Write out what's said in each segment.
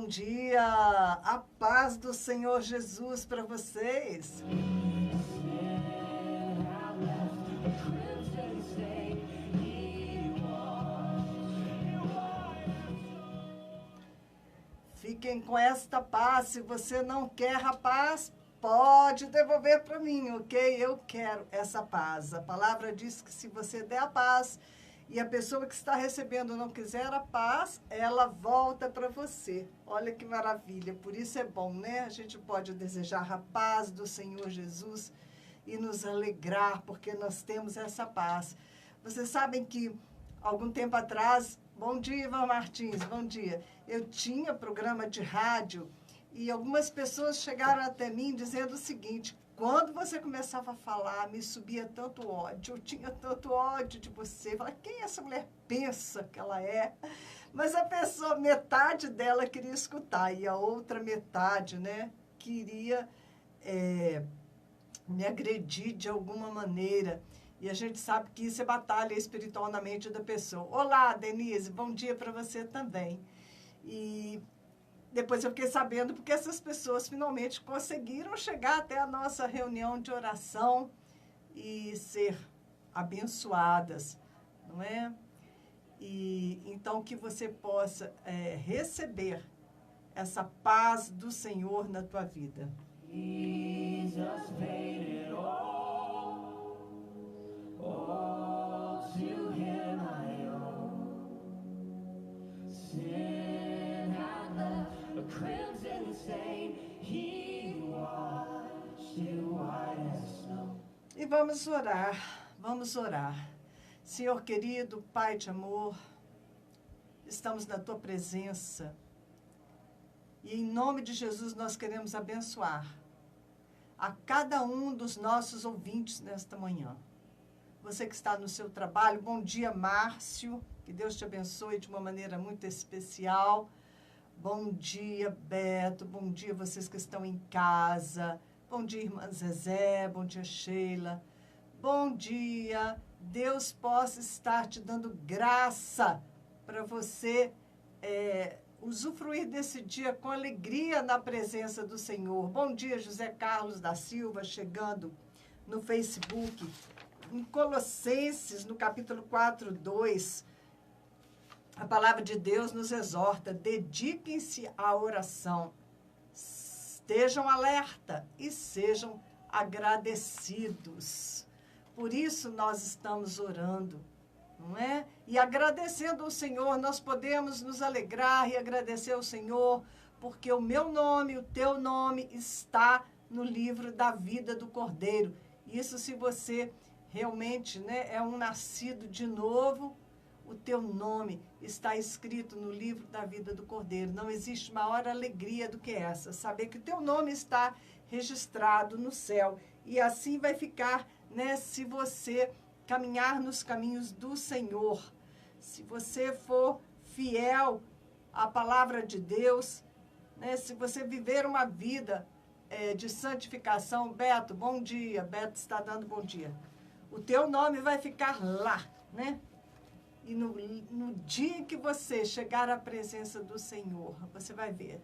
bom dia. A paz do Senhor Jesus para vocês. Fiquem com esta paz. Se você não quer a paz, pode devolver para mim, ok? Eu quero essa paz. A palavra diz que se você der a paz e a pessoa que está recebendo não quiser a paz, ela volta para você. Olha que maravilha. Por isso é bom, né? A gente pode desejar a paz do Senhor Jesus e nos alegrar, porque nós temos essa paz. Vocês sabem que algum tempo atrás... Bom dia, Ivan Martins, bom dia. Eu tinha programa de rádio e algumas pessoas chegaram até mim dizendo o seguinte: quando você começava a falar, me subia tanto ódio, eu tinha tanto ódio de você. Eu falei, quem essa mulher pensa que ela é? Mas a pessoa, metade dela queria escutar e a outra metade, né, queria me agredir de alguma maneira. E a gente sabe que isso é batalha espiritual na mente da pessoa. Olá, Denise, bom dia para você também. E depois eu fiquei sabendo porque essas pessoas finalmente conseguiram chegar até a nossa reunião de oração e ser abençoadas, não é? E então que você possa receber essa paz do Senhor na tua vida. Jesus made it all, all to him I owe. Sin had left a crimson stain, he washed it white as snow. E vamos orar, vamos orar. Senhor querido, Pai de amor, estamos na tua presença. E em nome de Jesus nós queremos abençoar a cada um dos nossos ouvintes nesta manhã. Você que está no seu trabalho, bom dia, Márcio. Que Deus te abençoe de uma maneira muito especial. Bom dia, Beto. Bom dia, vocês que estão em casa. Bom dia, irmã Zezé. Bom dia, Sheila. Bom dia. Deus possa estar te dando graça para você usufruir desse dia com alegria na presença do Senhor. Bom dia, José Carlos da Silva, chegando no Facebook. Em Colossenses, no capítulo 4:2, a palavra de Deus nos exorta: dediquem-se à oração, estejam alerta e sejam agradecidos. Por isso nós estamos orando, não é? E agradecendo ao Senhor, nós podemos nos alegrar e agradecer ao Senhor, porque o meu nome, o teu nome está no livro da vida do Cordeiro. Isso se você realmente, né, é um nascido de novo, o teu nome está escrito no livro da vida do Cordeiro. Não existe maior alegria do que essa, saber que o teu nome está registrado no céu. E assim vai ficar, né, se você caminhar nos caminhos do Senhor. Se você for fiel à palavra de Deus, né, se você viver uma vida de santificação. Beto, bom dia. Beto está dando bom dia. O teu nome vai ficar lá, né? E no dia que você chegar à presença do Senhor, você vai ver,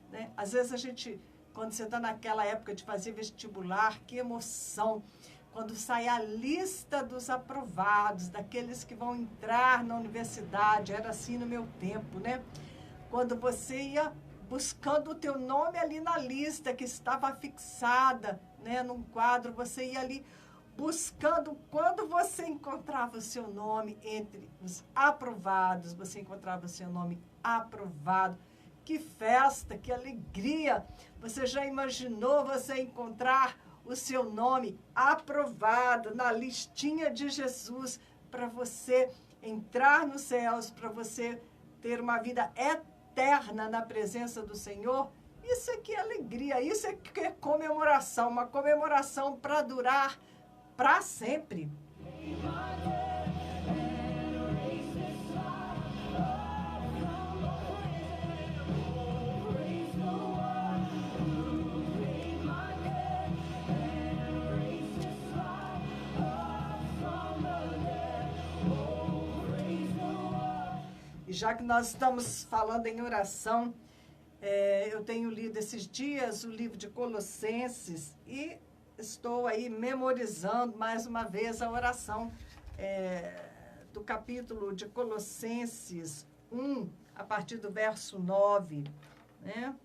né? Às vezes a gente, quando você está naquela época de fazer vestibular, que emoção! Quando sai a lista dos aprovados, daqueles que vão entrar na universidade, era assim no meu tempo, né? Quando você ia buscando o teu nome ali na lista, que estava fixada, né, num quadro, você ia ali buscando. Quando você encontrava o seu nome entre os aprovados, você encontrava o seu nome aprovado. Que festa, que alegria! Você já imaginou você encontrar o seu nome aprovado na listinha de Jesus, para você entrar nos céus, para você ter uma vida eterna na presença do Senhor? Isso é que é alegria, isso é que é comemoração, uma comemoração para durar para sempre. E já que nós estamos falando em oração, Eu tenho lido esses dias o livro de Colossenses e estou aí memorizando mais uma vez a oração do capítulo de Colossenses 1, a partir do verso 9, né?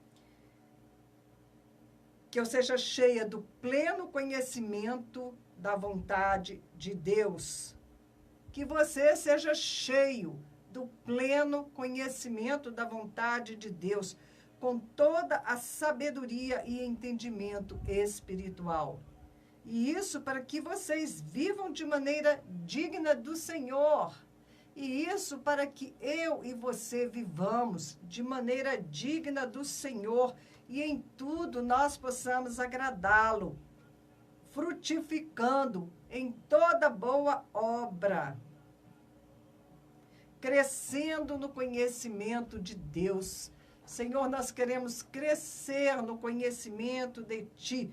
Que eu seja cheia do pleno conhecimento da vontade de Deus. Que você seja cheio do pleno conhecimento da vontade de Deus, com toda a sabedoria e entendimento espiritual. E isso para que vocês vivam de maneira digna do Senhor. E isso para que eu e você vivamos de maneira digna do Senhor e em tudo nós possamos agradá-lo, frutificando em toda boa obra, crescendo no conhecimento de Deus. Senhor, nós queremos crescer no conhecimento de Ti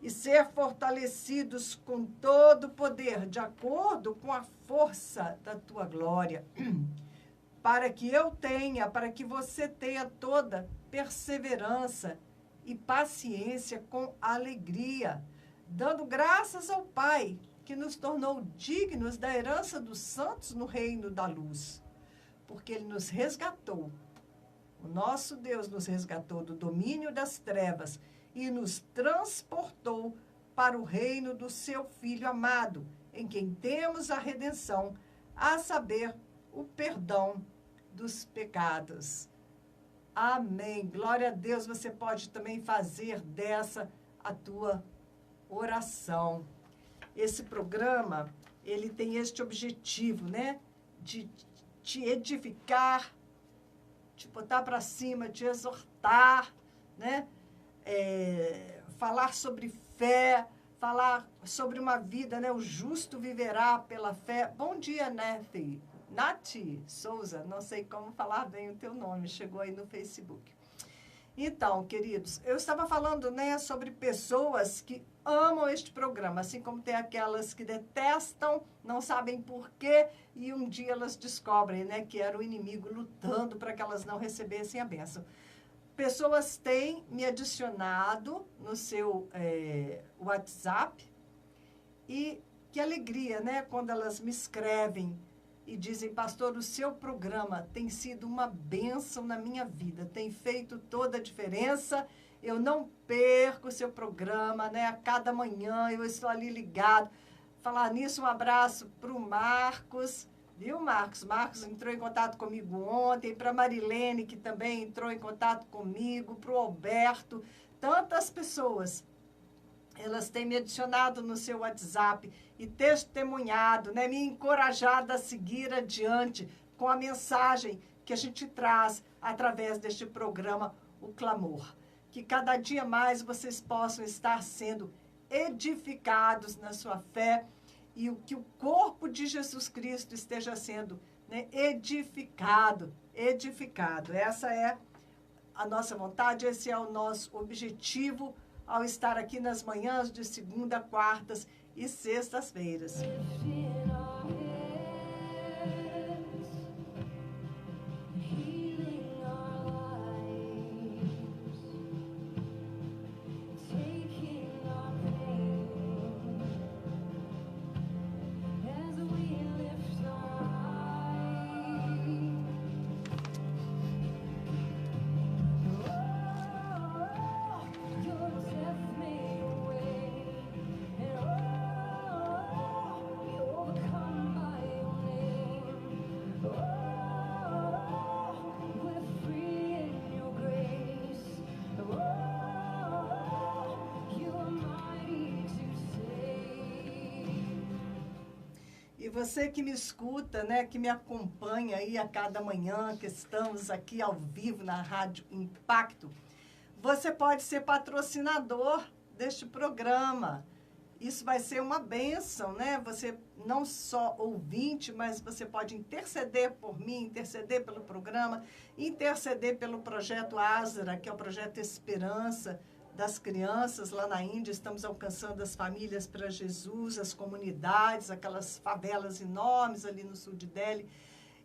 e ser fortalecidos com todo o poder, de acordo com a força da Tua glória, para que você tenha toda perseverança e paciência com alegria, dando graças ao Pai, que nos tornou dignos da herança dos santos no reino da luz, porque Ele nos resgatou. O nosso Deus nos resgatou do domínio das trevas e nos transportou para o reino do seu Filho amado, em quem temos a redenção, a saber, o perdão dos pecados. Amém. Glória a Deus. Você pode também fazer dessa a tua oração. Esse programa, ele tem este objetivo, né? De te edificar, te botar para cima, te exortar, né? Falar sobre fé, falar sobre uma vida, né? O justo viverá pela fé. Bom dia, Nath Souza, não sei como falar bem o teu nome, chegou aí no Facebook. Então, queridos, eu estava falando, né, sobre pessoas que amam este programa, assim como tem aquelas que detestam, não sabem por quê, e um dia elas descobrem, né, que era o inimigo lutando para que elas não recebessem a bênção. Pessoas têm me adicionado no seu WhatsApp, e que alegria, né, quando elas me escrevem e dizem: pastor, o seu programa tem sido uma bênção na minha vida, tem feito toda a diferença, eu não perco o seu programa, né? A cada manhã eu estou ali ligado. Falar nisso, um abraço para o Marcos, viu, Marcos? Marcos entrou em contato comigo ontem, para a Marilene, que também entrou em contato comigo, para o Alberto, tantas pessoas. Elas têm me adicionado no seu WhatsApp e testemunhado, né, me encorajado a seguir adiante com a mensagem que a gente traz através deste programa, O Clamor. Que cada dia mais vocês possam estar sendo edificados na sua fé e que o corpo de Jesus Cristo esteja sendo, né, edificado. Essa é a nossa vontade, esse é o nosso objetivo ao estar aqui nas manhãs de segunda, quartas e sextas-feiras. Você que me escuta, né, que me acompanha aí a cada manhã, que estamos aqui ao vivo na Rádio Impacto, você pode ser patrocinador deste programa. Isso vai ser uma bênção, né? Você não só ouvinte, mas você pode interceder por mim, interceder pelo programa, interceder pelo projeto Azra, que é o projeto Esperança das crianças lá na Índia. Estamos alcançando as famílias para Jesus, as comunidades, aquelas favelas enormes ali no sul de Delhi.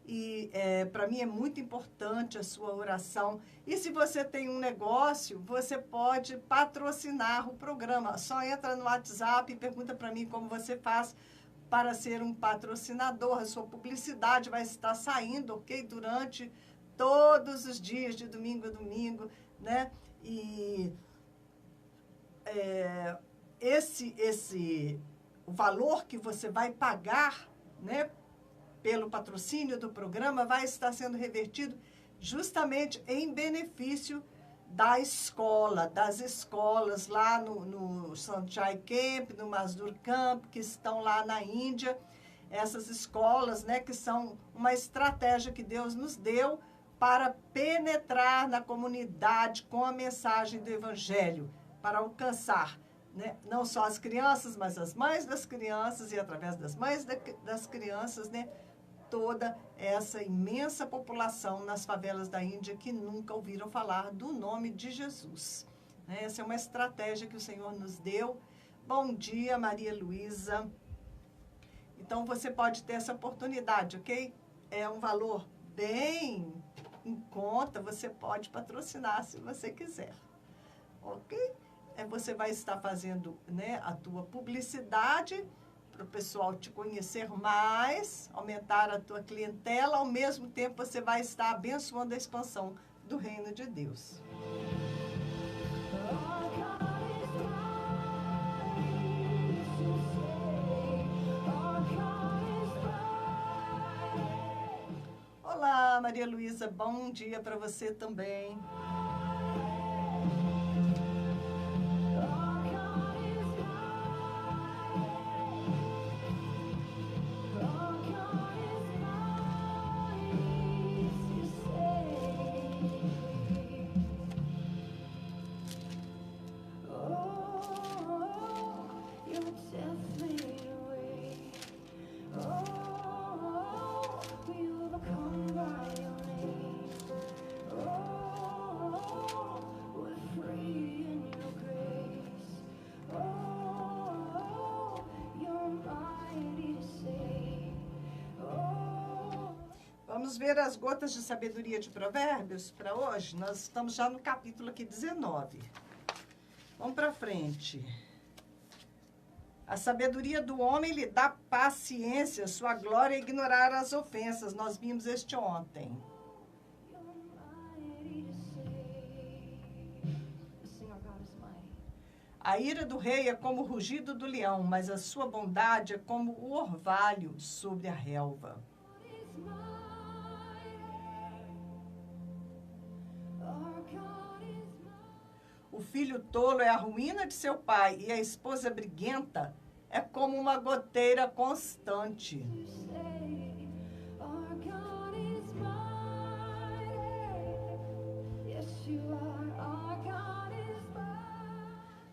E para mim é muito importante a sua oração. E se você tem um negócio, você pode patrocinar o programa. Só entra no WhatsApp e pergunta para mim como você faz para ser um patrocinador. A sua publicidade vai estar saindo, ok? Durante todos os dias, de domingo a domingo, né? E o valor que você vai pagar, né, pelo patrocínio do programa vai estar sendo revertido justamente em benefício da escola, das escolas lá no Sanchai Camp, no Mazdur Camp, que estão lá na Índia. Essas escolas, né, que são uma estratégia que Deus nos deu para penetrar na comunidade com a mensagem do Evangelho, para alcançar, né, não só as crianças, mas as mães das crianças e através das mães das crianças, né, toda essa imensa população nas favelas da Índia que nunca ouviram falar do nome de Jesus. Essa é uma estratégia que o Senhor nos deu. Bom dia, Maria Luísa. Então, você pode ter essa oportunidade, ok? É um valor bem em conta, você pode patrocinar se você quiser, ok? Você vai estar fazendo, né, a tua publicidade para o pessoal te conhecer mais, aumentar a tua clientela, ao mesmo tempo você vai estar abençoando a expansão do reino de Deus. Olá, Maria Luísa, bom dia para você também. Vamos ver as gotas de sabedoria de Provérbios para hoje? Nós estamos já no capítulo aqui 19. Vamos para frente. A sabedoria do homem lhe dá paciência, sua glória é ignorar as ofensas. Nós vimos este ontem. A ira do rei é como o rugido do leão, mas a sua bondade é como o orvalho sobre a relva. O filho tolo é a ruína de seu pai, e a esposa briguenta é como uma goteira constante.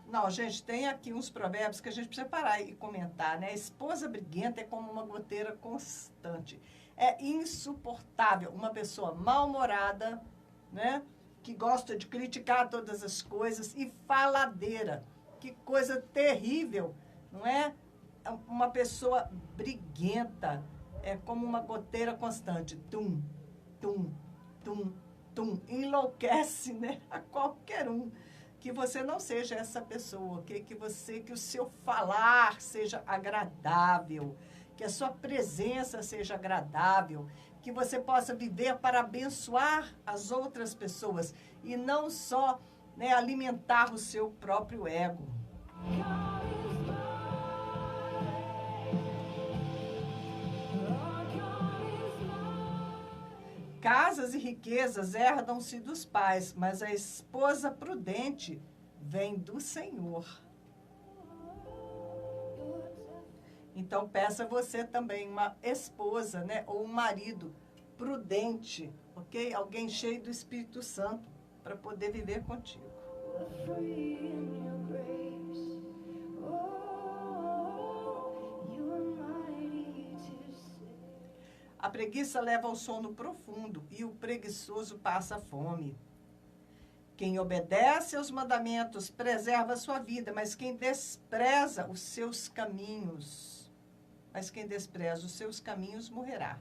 Não, gente, tem aqui uns provérbios que a gente precisa parar e comentar, né? A esposa briguenta é como uma goteira constante. É insuportável uma pessoa mal-humorada, né? Que gosta de criticar todas as coisas e faladeira. Que coisa terrível, não é? Uma pessoa briguenta é como uma goteira constante. Tum, tum, tum, tum. Enlouquece, né? A qualquer um. Que você não seja essa pessoa, okay? Que o seu falar seja agradável, que a sua presença seja agradável, que você possa viver para abençoar as outras pessoas e não só, né, alimentar o seu próprio ego. Casas e riquezas herdam-se dos pais, mas a esposa prudente vem do Senhor. Então, peça você também uma esposa, né, ou um marido prudente, ok? Alguém cheio do Espírito Santo para poder viver contigo. A preguiça leva ao sono profundo e o preguiçoso passa fome. Quem obedece aos mandamentos preserva a sua vida, mas quem despreza os seus caminhos morrerá.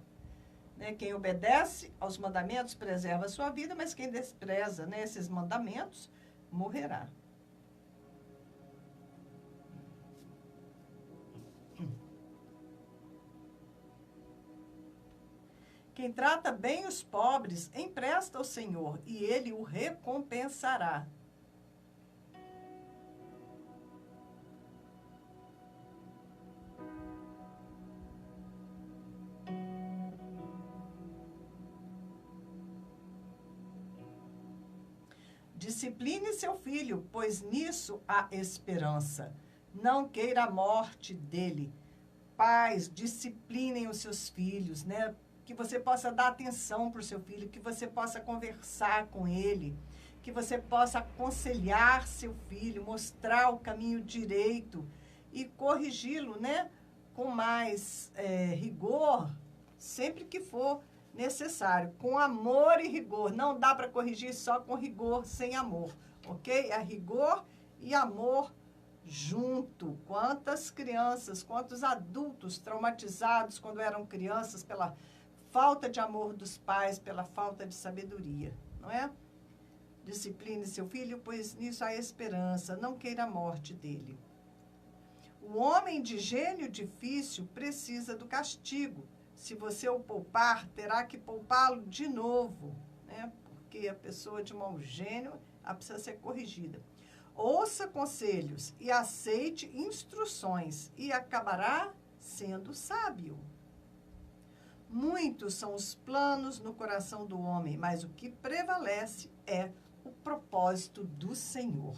né? Quem obedece aos mandamentos preserva a sua vida, mas quem despreza, né, esses mandamentos morrerá. Quem trata bem os pobres empresta ao Senhor, e ele o recompensará. Discipline seu filho, pois nisso há esperança. Não queira a morte dele. Pais, disciplinem os seus filhos, né? Que você possa dar atenção para o seu filho, que você possa conversar com ele, que você possa aconselhar seu filho, mostrar o caminho direito e corrigi-lo, né? Com mais rigor, sempre que for necessário, com amor e rigor. Não dá para corrigir só com rigor, sem amor, ok? É rigor e amor junto. Quantas crianças, quantos adultos traumatizados quando eram crianças pela falta de amor dos pais, pela falta de sabedoria, não é? Discipline seu filho, pois nisso há esperança, não queira a morte dele. O homem de gênio difícil precisa do castigo. Se você o poupar, terá que poupá-lo de novo, né? Porque a pessoa de mau gênio, ela precisa ser corrigida. Ouça conselhos e aceite instruções e acabará sendo sábio. Muitos são os planos no coração do homem, mas o que prevalece é o propósito do Senhor.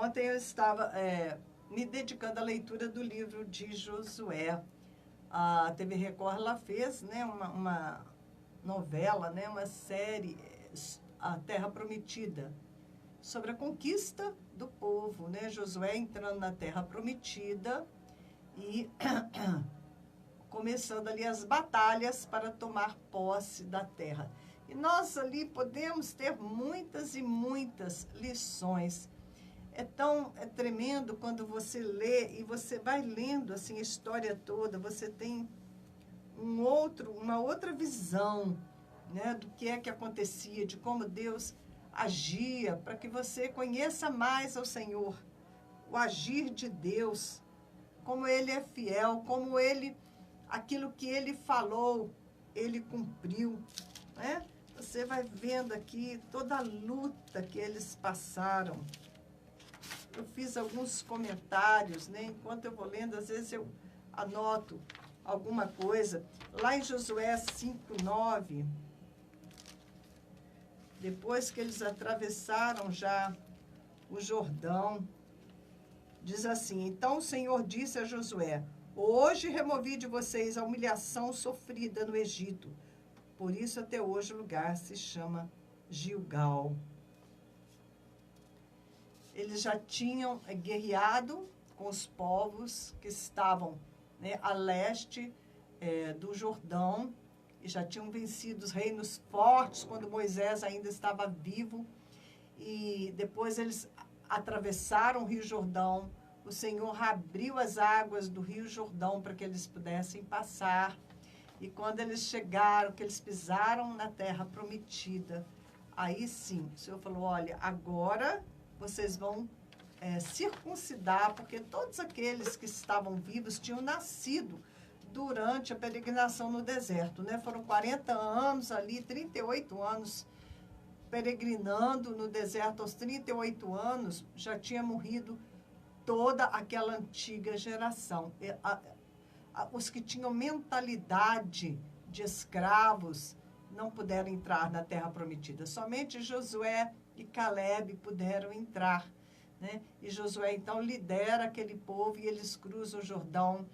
Ontem eu estava me dedicando à leitura do livro de Josué. A TV Record ela fez, né, uma novela, né, uma série, A Terra Prometida, sobre a conquista do povo, né? Josué entrando na Terra Prometida e começando ali as batalhas para tomar posse da terra. E nós ali podemos ter muitas e muitas lições. É tremendo quando você lê e você vai lendo assim a história toda, você tem uma outra visão, né, do que é que acontecia, de como Deus agia, para que você conheça mais ao Senhor, o agir de Deus, como Ele é fiel, como aquilo que Ele falou, Ele cumpriu, né? Você vai vendo aqui toda a luta que eles passaram. Eu fiz alguns comentários, né? Enquanto eu vou lendo, às vezes eu anoto alguma coisa. Lá em Josué 5:9, depois que eles atravessaram já o Jordão, diz assim: então o Senhor disse a Josué: hoje removi de vocês a humilhação sofrida no Egito. Por isso até hoje o lugar se chama Gilgal. Eles já tinham guerreado com os povos que estavam, né, a leste do Jordão, e já tinham vencido os reinos fortes quando Moisés ainda estava vivo. E depois eles atravessaram o Rio Jordão. O Senhor abriu as águas do Rio Jordão para que eles pudessem passar. E quando eles chegaram, que eles pisaram na terra prometida, aí sim, o Senhor falou: olha, agora vocês vão circuncidar, porque todos aqueles que estavam vivos tinham nascido durante a peregrinação no deserto, né? Foram 40 anos ali, 38 anos peregrinando no deserto. Aos 38 anos, já tinha morrido toda aquela antiga geração. Os que tinham mentalidade de escravos não puderam entrar na terra prometida. Somente Josué e Caleb puderam entrar, né? E Josué, então, lidera aquele povo e eles cruzam o Jordão.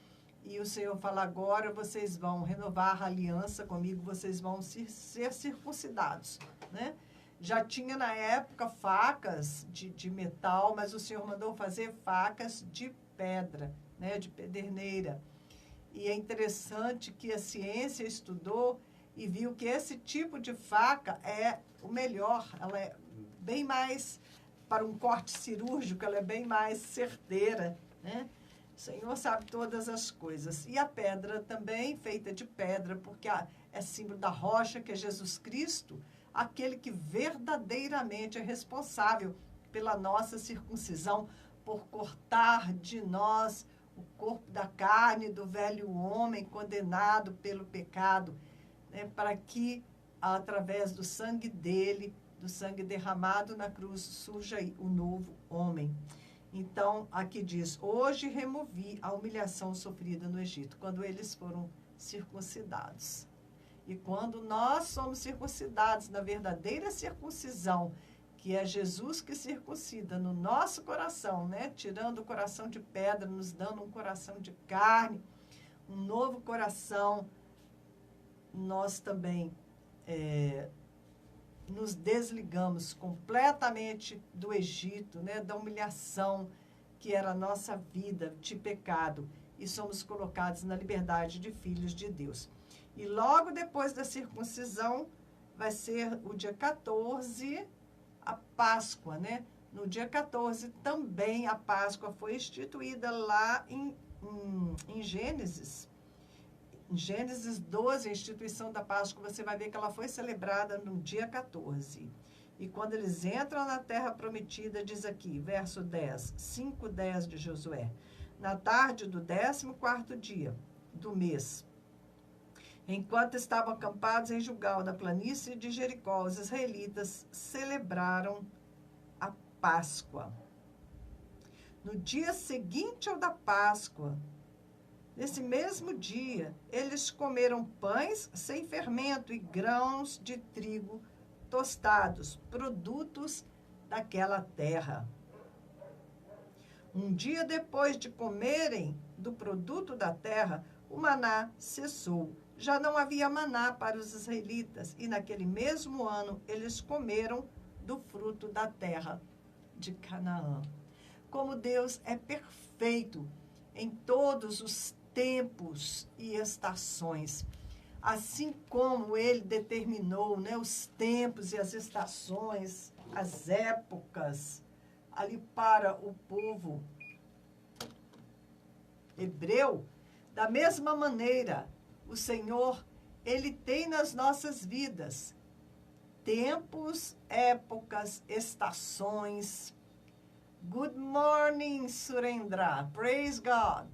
E o Senhor fala: agora vocês vão renovar a aliança comigo, vocês vão ser circuncidados, né? Já tinha na época facas de metal, mas o Senhor mandou fazer facas de pedra, né, de pederneira. E é interessante que a ciência estudou e viu que esse tipo de faca é o melhor. Ela é bem mais, para um corte cirúrgico, ela é bem mais certeira, né? O Senhor sabe todas as coisas. E a pedra também, feita de pedra, porque é símbolo da rocha, que é Jesus Cristo, aquele que verdadeiramente é responsável pela nossa circuncisão, por cortar de nós o corpo da carne do velho homem condenado pelo pecado, né, para que, através do sangue dele, do sangue derramado na cruz, surja aí o novo homem. Então, aqui diz, hoje removi a humilhação sofrida no Egito, quando eles foram circuncidados. E quando nós somos circuncidados na verdadeira circuncisão, que é Jesus que circuncida no nosso coração, né? Tirando o coração de pedra, nos dando um coração de carne, um novo coração, nós também nos desligamos completamente do Egito, né? Da humilhação que era a nossa vida de pecado, e somos colocados na liberdade de filhos de Deus. E logo depois da circuncisão, vai ser o dia 14, a Páscoa, né? No dia 14 também a Páscoa foi instituída lá em Gênesis. Em Gênesis 12, a instituição da Páscoa, você vai ver que ela foi celebrada no dia 14. E quando eles entram na terra prometida, diz aqui, verso 10, 5:10 de Josué. Na tarde do 14º dia do mês, enquanto estavam acampados em Gilgal, na planície de Jericó, os israelitas celebraram a Páscoa. No dia seguinte ao da Páscoa, nesse mesmo dia, eles comeram pães sem fermento e grãos de trigo tostados, produtos daquela terra. Um dia depois de comerem do produto da terra, o maná cessou. Já não havia maná para os israelitas, e naquele mesmo ano eles comeram do fruto da terra de Canaã. Como Deus é perfeito em todos os tempos e estações, assim como Ele determinou, né, os tempos e as estações, as épocas, ali para o povo hebreu, da mesma maneira, o Senhor, Ele tem nas nossas vidas tempos, épocas, estações. Good morning, Surendra. Praise God.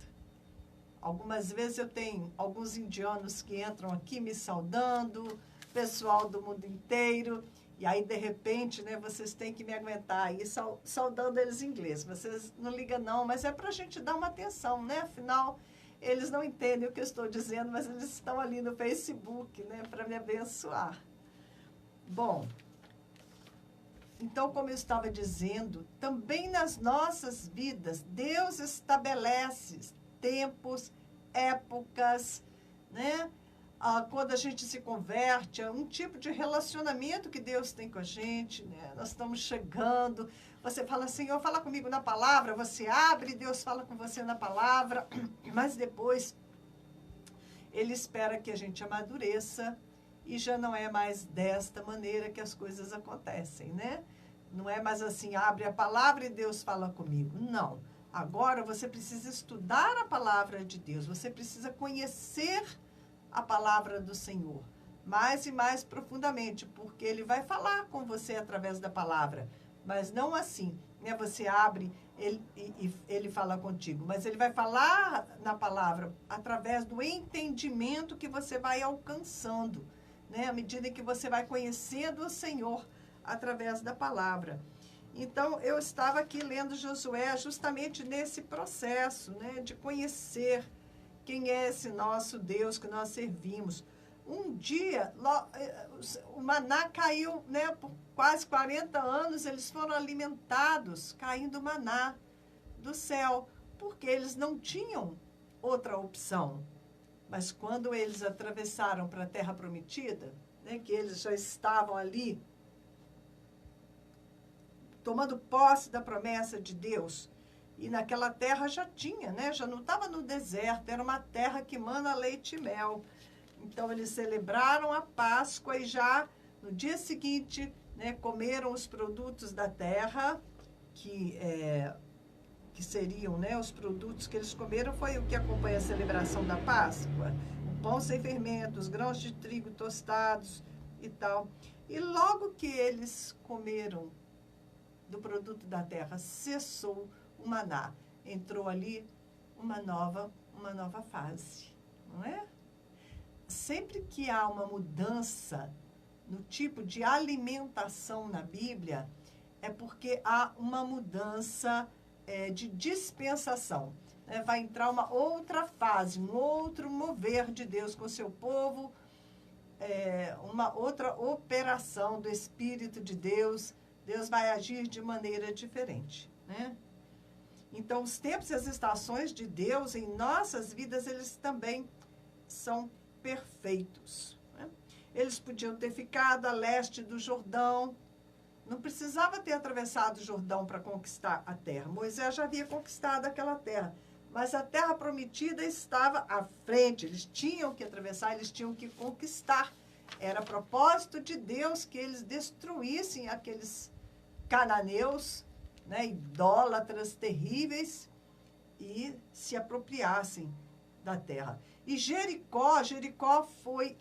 Algumas vezes eu tenho alguns indianos que entram aqui me saudando, pessoal do mundo inteiro, e aí, de repente, né, vocês têm que me aguentar aí saudando eles em inglês. Vocês não ligam não, mas é para a gente dar uma atenção, né? Afinal, eles não entendem o que eu estou dizendo, mas eles estão ali no Facebook, né, para me abençoar. Bom, então, como eu estava dizendo, também nas nossas vidas, Deus estabelece tempos, épocas, né? Quando a gente se converte, é um tipo de relacionamento que Deus tem com a gente, né? Nós estamos chegando, você fala, Senhor, fala comigo na palavra, você abre, Deus fala com você na palavra, mas depois Ele espera que a gente amadureça e já não é mais desta maneira que as coisas acontecem, né? Não é mais assim, abre a palavra e Deus fala comigo. Não. Agora você precisa estudar a palavra de Deus, você precisa conhecer a palavra do Senhor mais e mais profundamente, porque Ele vai falar com você através da palavra, mas não assim, né? Você abre ele fala contigo, mas Ele vai falar na palavra através do entendimento que você vai alcançando, né? À medida que você vai conhecendo o Senhor através da palavra. Então, eu estava aqui lendo Josué justamente nesse processo, né, de conhecer quem é esse nosso Deus que nós servimos. Um dia, o maná caiu, né, por quase 40 anos, eles foram alimentados, caindo maná do céu, porque eles não tinham outra opção. Mas quando eles atravessaram para a Terra Prometida, né, que eles já estavam ali tomando posse da promessa de Deus. E naquela terra já tinha, né? Já não estava no deserto, era uma terra que mana leite e mel. Então, eles celebraram a Páscoa e já no dia seguinte, né, comeram os produtos da terra, que seriam, né, os produtos que eles comeram, foi o que acompanha a celebração da Páscoa. O pão sem fermento, os grãos de trigo tostados e tal. E logo que eles comeram do produto da terra, cessou o maná. Entrou ali uma nova fase, não é? Sempre que há uma mudança no tipo de alimentação na Bíblia, é porque há uma mudança de dispensação. Né? Vai entrar uma outra fase, um outro mover de Deus com o seu povo, uma outra operação do Espírito de Deus. Deus vai agir de maneira diferente, né? Então, os tempos e as estações de Deus em nossas vidas, eles também são perfeitos, né? Eles podiam ter ficado a leste do Jordão, não precisava ter atravessado o Jordão para conquistar a terra. Moisés já havia conquistado aquela terra, mas a terra prometida estava à frente, eles tinham que atravessar, eles tinham que conquistar. Era propósito de Deus que eles destruíssem aqueles cananeus, né, idólatras terríveis, e se apropriassem da terra. E Jericó foi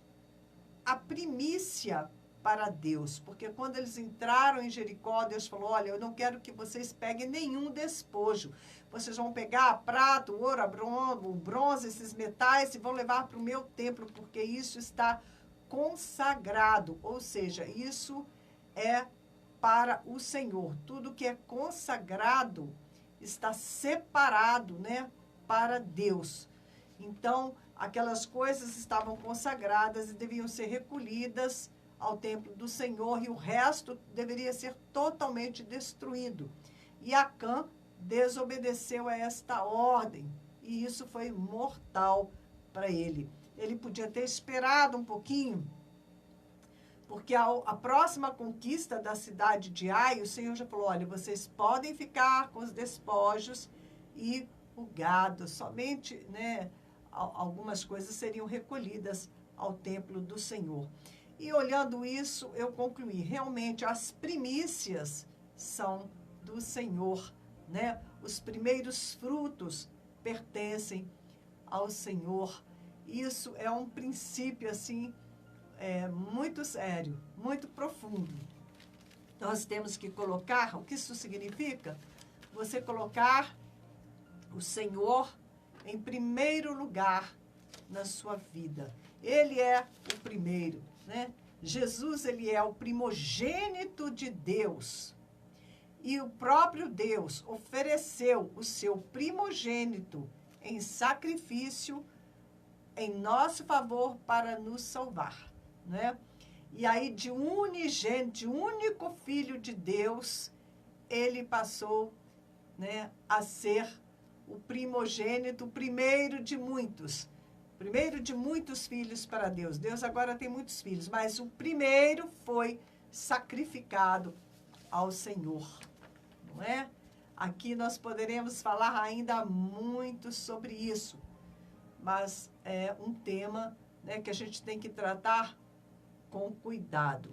a primícia para Deus, porque quando eles entraram em Jericó, Deus falou: olha, eu não quero que vocês peguem nenhum despojo. Vocês vão pegar a prata, o ouro, o bronze, esses metais, e vão levar para o meu templo, porque isso está consagrado. Ou seja, isso é para o Senhor. Tudo que é consagrado está separado, né, para Deus. Então, aquelas coisas estavam consagradas e deviam ser recolhidas ao templo do Senhor, e o resto deveria ser totalmente destruído. E Acã desobedeceu a esta ordem, e isso foi mortal para ele. Ele podia ter esperado um pouquinho, porque a próxima conquista da cidade de Ai, o Senhor já falou: olha, vocês podem ficar com os despojos e o gado, somente, né, algumas coisas seriam recolhidas ao templo do Senhor. E olhando isso, eu concluí, realmente as primícias são do Senhor, né? Os primeiros frutos pertencem ao Senhor. Isso é um princípio, assim, muito sério, muito profundo. Nós temos que colocar, o que isso significa? Você colocar o Senhor em primeiro lugar na sua vida. Ele é o primeiro, né? Jesus, ele é o primogênito de Deus. E o próprio Deus ofereceu o seu primogênito em sacrifício em nosso favor para nos salvar, né? E aí, de unigênito, de único filho de Deus, ele passou, né, a ser o primogênito, o primeiro de muitos filhos para Deus. Deus agora tem muitos filhos, mas o primeiro foi sacrificado ao Senhor, não é? Aqui nós poderemos falar ainda muito sobre isso, mas é um tema, né, que a gente tem que tratar com cuidado.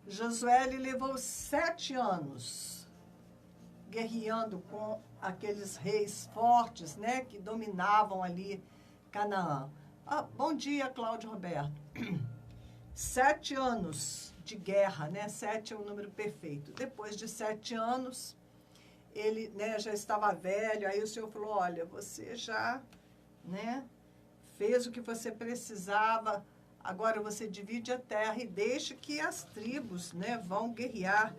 Josué, ele levou 7 anos guerreando com aqueles reis fortes, né, que dominavam ali Canaã. Bom dia, Cláudio Roberto. 7 anos de guerra, né? 7 é um número perfeito. Depois de 7 anos, ele, né, já estava velho, aí o Senhor falou, olha, você já, né, fez o que você precisava, agora você divide a terra e deixa que as tribos, né, vão guerrear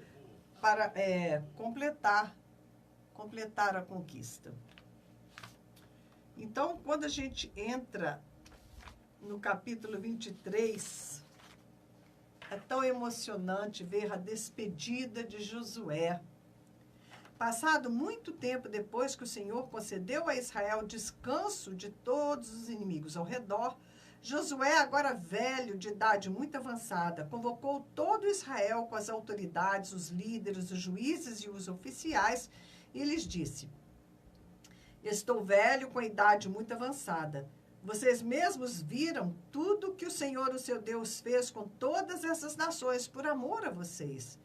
para completar a conquista. Então, quando a gente entra no capítulo 23, é tão emocionante ver a despedida de Josué. Passado muito tempo depois que o Senhor concedeu a Israel descanso de todos os inimigos ao redor, Josué, agora velho, de idade muito avançada, convocou todo Israel com as autoridades, os líderes, os juízes e os oficiais, e lhes disse: estou velho com a idade muito avançada. Vocês mesmos viram tudo que o Senhor, o seu Deus, fez com todas essas nações por amor a vocês.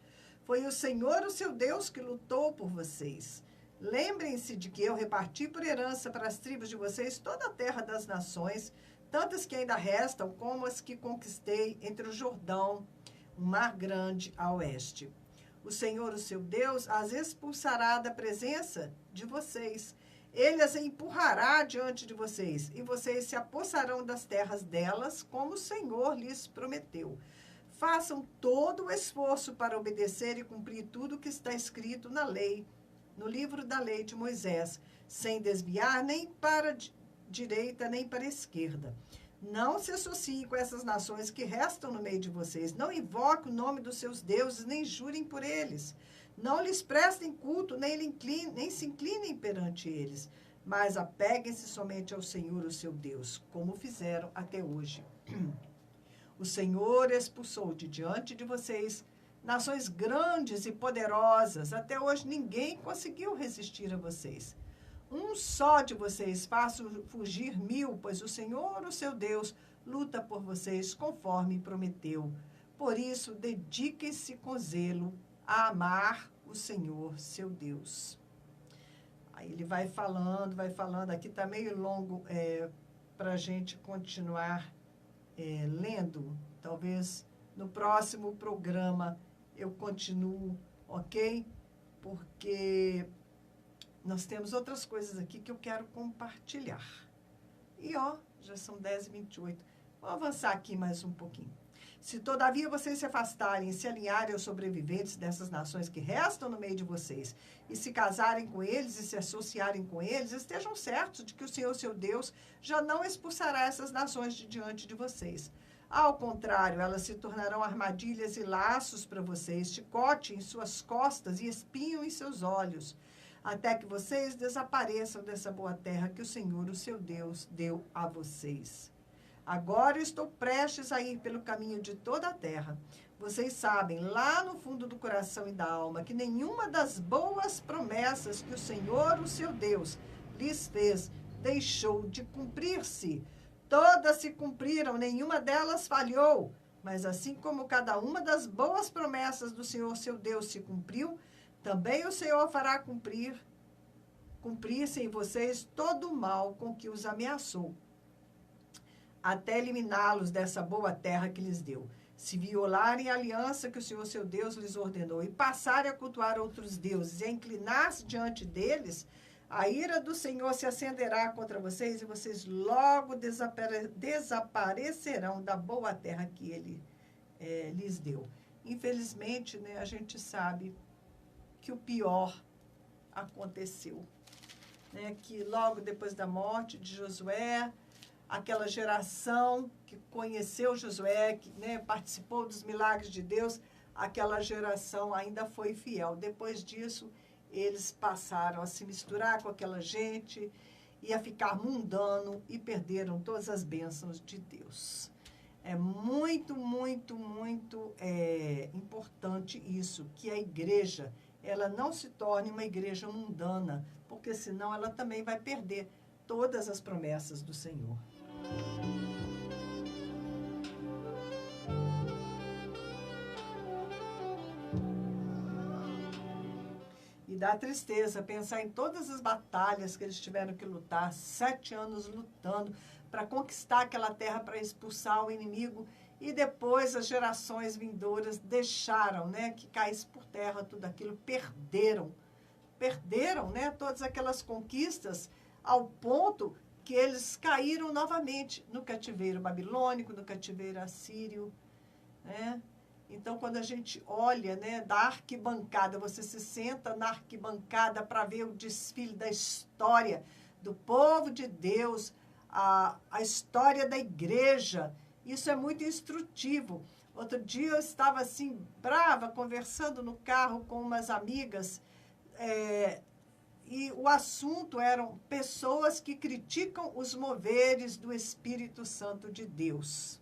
Foi o Senhor, o seu Deus, que lutou por vocês. Lembrem-se de que eu reparti por herança para as tribos de vocês toda a terra das nações, tantas que ainda restam como as que conquistei entre o Jordão, o Mar Grande, a oeste. O Senhor, o seu Deus, as expulsará da presença de vocês. Ele as empurrará diante de vocês, e vocês se apossarão das terras delas, como o Senhor lhes prometeu. Façam todo o esforço para obedecer e cumprir tudo o que está escrito na lei, no livro da lei de Moisés, sem desviar nem para a direita nem para a esquerda. Não se associem com essas nações que restam no meio de vocês. Não invoquem o nome dos seus deuses, nem jurem por eles. Não lhes prestem culto, nem se inclinem perante eles. Mas apeguem-se somente ao Senhor, o seu Deus, como fizeram até hoje. O Senhor expulsou de diante de vocês nações grandes e poderosas. Até hoje ninguém conseguiu resistir a vocês. Um só de vocês faça fugir 1000, pois o Senhor, o seu Deus, luta por vocês conforme prometeu. Por isso, dediquem-se com zelo a amar o Senhor, seu Deus. Aí ele vai falando, aqui está meio longo para a gente continuar lendo. Talvez no próximo programa eu continuo, ok? Porque nós temos outras coisas aqui que eu quero compartilhar. E já são 10h28. Vou avançar aqui mais um pouquinho. Se todavia vocês se afastarem e se alinharem aos sobreviventes dessas nações que restam no meio de vocês, e se casarem com eles e se associarem com eles, estejam certos de que o Senhor, seu Deus, já não expulsará essas nações de diante de vocês. Ao contrário, elas se tornarão armadilhas e laços para vocês, chicote em suas costas e espinho em seus olhos, até que vocês desapareçam dessa boa terra que o Senhor, o seu Deus, deu a vocês. Agora eu estou prestes a ir pelo caminho de toda a terra. Vocês sabem, lá no fundo do coração e da alma, que nenhuma das boas promessas que o Senhor, o seu Deus, lhes fez, deixou de cumprir-se. Todas se cumpriram, nenhuma delas falhou. Mas assim como cada uma das boas promessas do Senhor, seu Deus, se cumpriu, também o Senhor fará cumprir-se em vocês todo o mal com que os ameaçou, até eliminá-los dessa boa terra que lhes deu. Se violarem a aliança que o Senhor, seu Deus, lhes ordenou, e passarem a cultuar outros deuses e a inclinar-se diante deles, a ira do Senhor se acenderá contra vocês e vocês logo desaparecerão da boa terra que ele lhes deu. Infelizmente, né, a gente sabe que o pior aconteceu. Né, que logo depois da morte de Josué, aquela geração que conheceu Josué, que, né, participou dos milagres de Deus, aquela geração ainda foi fiel. Depois disso, eles passaram a se misturar com aquela gente e a ficar mundano e perderam todas as bênçãos de Deus. É muito, muito, muito importante isso, que a igreja, ela não se torne uma igreja mundana, porque senão ela também vai perder todas as promessas do Senhor. E dá tristeza pensar em todas as batalhas que eles tiveram que lutar, 7 anos lutando para conquistar aquela terra, para expulsar o inimigo, e depois as gerações vindouras deixaram, né, que caísse por terra tudo aquilo, perderam perderam, né, todas aquelas conquistas ao ponto que eles caíram novamente no cativeiro babilônico, no cativeiro assírio, né? Então, quando a gente olha, né, da arquibancada, você se senta na arquibancada para ver o desfile da história do povo de Deus, a história da igreja, isso é muito instrutivo. Outro dia eu estava assim, brava, conversando no carro com umas amigas, e o assunto eram pessoas que criticam os moveres do Espírito Santo de Deus.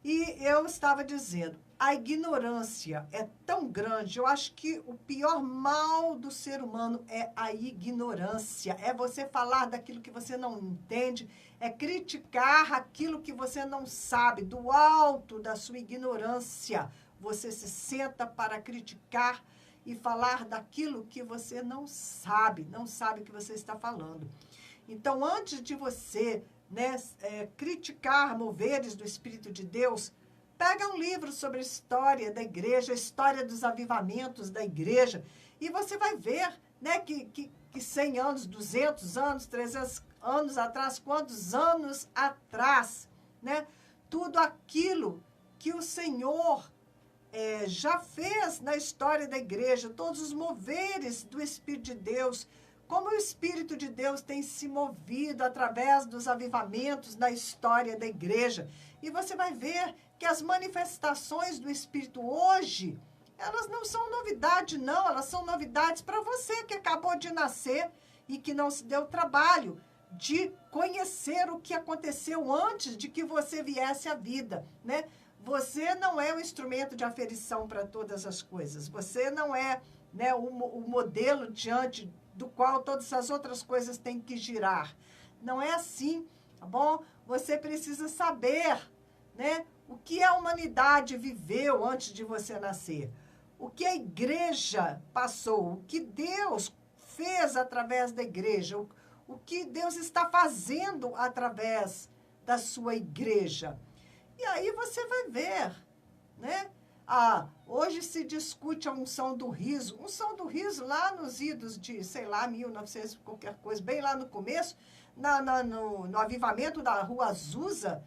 E eu estava dizendo, a ignorância é tão grande, eu acho que o pior mal do ser humano é a ignorância, é você falar daquilo que você não entende, é criticar aquilo que você não sabe, do alto da sua ignorância. Você se senta para criticar e falar daquilo que você não sabe o que você está falando. Então, antes de você, né, criticar moveres do Espírito de Deus, pega um livro sobre a história da igreja, a história dos avivamentos da igreja, e você vai ver, né, que 100 anos, 200 anos, 300 anos atrás, quantos anos atrás, né, tudo aquilo que o Senhor já fez na história da igreja, todos os moveres do Espírito de Deus, como o Espírito de Deus tem se movido através dos avivamentos na história da igreja. E você vai ver que as manifestações do Espírito hoje, elas não são novidade, não. Elas são novidades para você que acabou de nascer e que não se deu trabalho de conhecer o que aconteceu antes de que você viesse à vida, né? Você não é um instrumento de aferição para todas as coisas. Você não é, né, o modelo diante do qual todas as outras coisas têm que girar. Não é assim, tá bom? Você precisa saber, né, o que a humanidade viveu antes de você nascer. O que a igreja passou, o que Deus fez através da igreja, o que Deus está fazendo através da sua igreja. E aí você vai ver, né? Hoje se discute a unção do riso. Unção do riso lá nos idos de, sei lá, 1900, qualquer coisa, bem lá no começo, no avivamento da Rua Azusa,